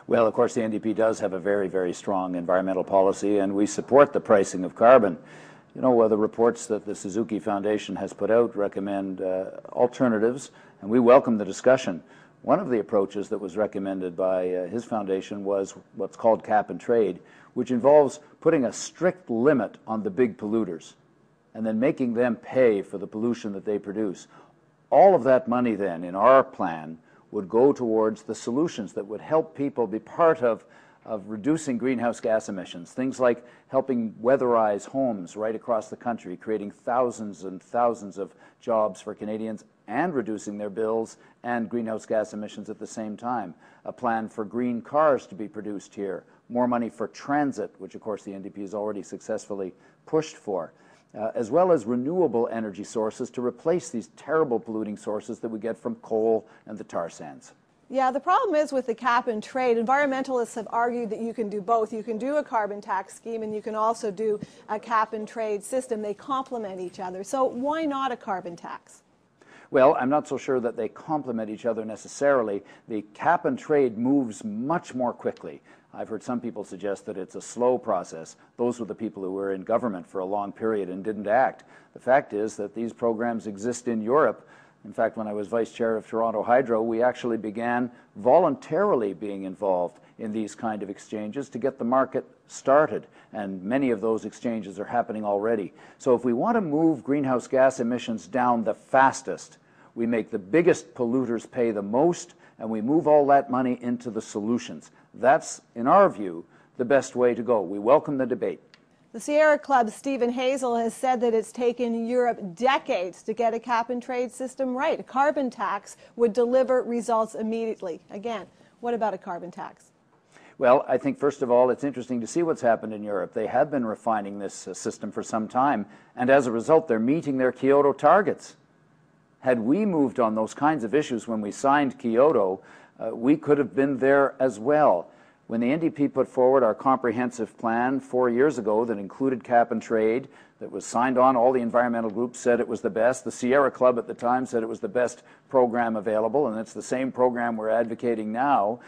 Well, of course, the NDP does have a very, very strong environmental policy, and we support the pricing of carbon. You know, the reports that the Suzuki Foundation has put out recommend alternatives, and we welcome the discussion. One of the approaches that was recommended by his foundation was what's called cap and trade, which involves putting a strict limit on the big polluters and then making them pay for the pollution that they produce. All of that money then, in our plan, would go towards the solutions that would help people be part of reducing greenhouse gas emissions. Things like helping weatherize homes right across the country, creating thousands and thousands of jobs for Canadians and reducing their bills and greenhouse gas emissions at the same time. A plan for green cars to be produced here. More money for transit, which of course the NDP has already successfully pushed for. As well as renewable energy sources to replace these terrible polluting sources that we get from coal and the tar sands. Yeah, the problem is with the cap and trade, environmentalists have argued that you can do both. You can do a carbon tax scheme and you can also do a cap and trade system. They complement each other. So why not a carbon tax? Well, I'm not so sure that they complement each other necessarily. The cap and trade moves much more quickly. I've heard some people suggest that it's a slow process. Those were the people who were in government for a long period and didn't act. The fact is that these programs exist in Europe. In fact, when I was vice chair of Toronto Hydro, we actually began voluntarily being involved in these kind of exchanges to get the market started, and many of those exchanges are happening already. So if we want to move greenhouse gas emissions down the fastest, we make the biggest polluters pay the most, and we move all that money into the solutions. That's, in our view, the best way to go. We welcome the debate. The Sierra Club's Stephen Hazel has said that it's taken Europe decades to get a cap and trade system right. A carbon tax would deliver results immediately. Again, what about a carbon tax? Well, I think, first of all, it's interesting to see what's happened in Europe. They have been refining this system for some time, and as a result, they're meeting their Kyoto targets. Had we moved on those kinds of issues when we signed Kyoto, we could have been there as well. When the NDP put forward our comprehensive plan 4 years ago that included cap and trade, that was signed on, all the environmental groups said it was the best. The Sierra Club at the time said it was the best program available, and it's the same program we're advocating now.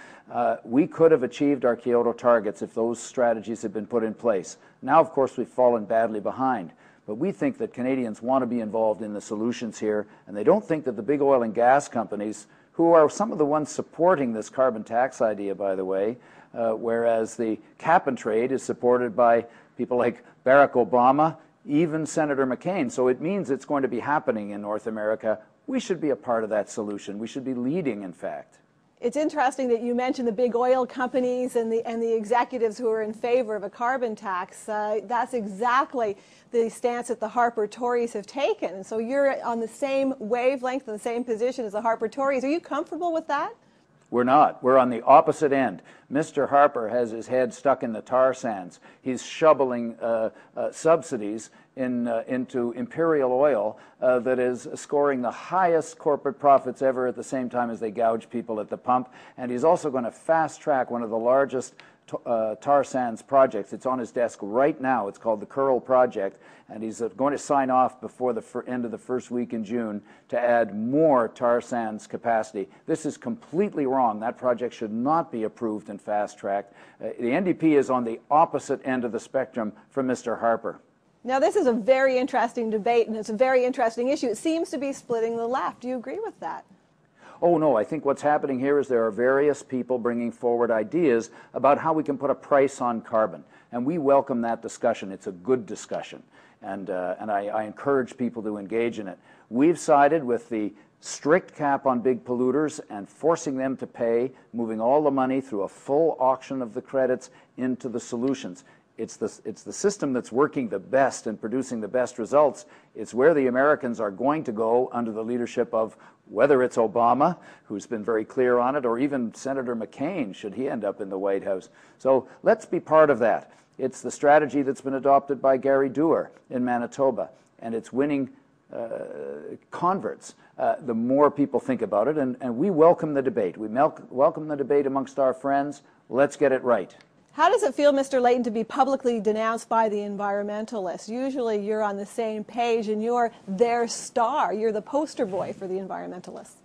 We could have achieved our Kyoto targets if those strategies had been put in place. Now, of course, we've fallen badly behind. But we think that Canadians want to be involved in the solutions here, and they don't think that the big oil and gas companies, who are some of the ones supporting this carbon tax idea, by the way, whereas the cap and trade is supported by people like Barack Obama, even Senator McCain. So it means it's going to be happening in North America. We should be a part of that solution. We should be leading, in fact. It's interesting that you mentioned the big oil companies and the executives who are in favor of a carbon tax. That's exactly the stance that the Harper Tories have taken. And so you're on the same wavelength and the same position as the Harper Tories. Are you comfortable with that? We're not. We're on the opposite end. Mr. Harper has his head stuck in the tar sands. He's shoveling subsidies into Imperial Oil that is scoring the highest corporate profits ever at the same time as they gouge people at the pump. And he's also going to fast-track one of the largest tar sands projects. It's on his desk right now. It's called the Curl Project, and he's going to sign off before the end of the first week in June to add more tar sands capacity. This is completely wrong. That project should not be approved and fast-tracked. The NDP is on the opposite end of the spectrum from Mr. Harper. Now, this is a very interesting debate, and it's a very interesting issue. It seems to be splitting the left. Do you agree with that? Oh, no, I think what's happening here is there are various people bringing forward ideas about how we can put a price on carbon. And we welcome that discussion. It's a good discussion. And I encourage people to engage in it. We've sided with the strict cap on big polluters and forcing them to pay, moving all the money through a full auction of the credits into the solutions. It's the system that's working the best and producing the best results. It's where the Americans are going to go under the leadership of whether it's Obama, who's been very clear on it, or even Senator McCain, should he end up in the White House. So let's be part of that. It's the strategy that's been adopted by Gary Dewar in Manitoba, and it's winning converts the more people think about it, and we welcome the debate. We welcome the debate amongst our friends. Let's get it right. How does it feel, Mr. Layton, to be publicly denounced by the environmentalists? Usually you're on the same page and you're their star. You're the poster boy for the environmentalists.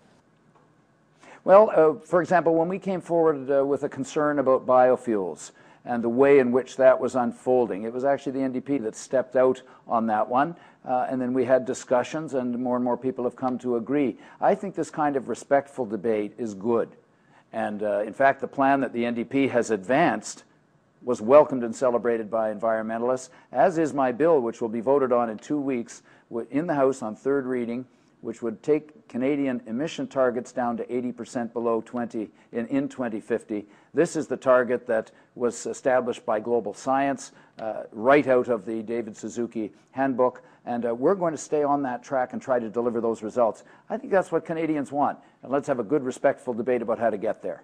Well, for example, when we came forward with a concern about biofuels and the way in which that was unfolding, it was actually the NDP that stepped out on that one, and then we had discussions, and more people have come to agree. I think this kind of respectful debate is good. And in fact, the plan that the NDP has advanced was welcomed and celebrated by environmentalists, as is my bill, which will be voted on in 2 weeks in the House on third reading, which would take Canadian emission targets down to 80% below 20 in 2050. This is the target that was established by Global Science right out of the David Suzuki handbook, and we're going to stay on that track and try to deliver those results. I think that's what Canadians want, and let's have a good, respectful debate about how to get there.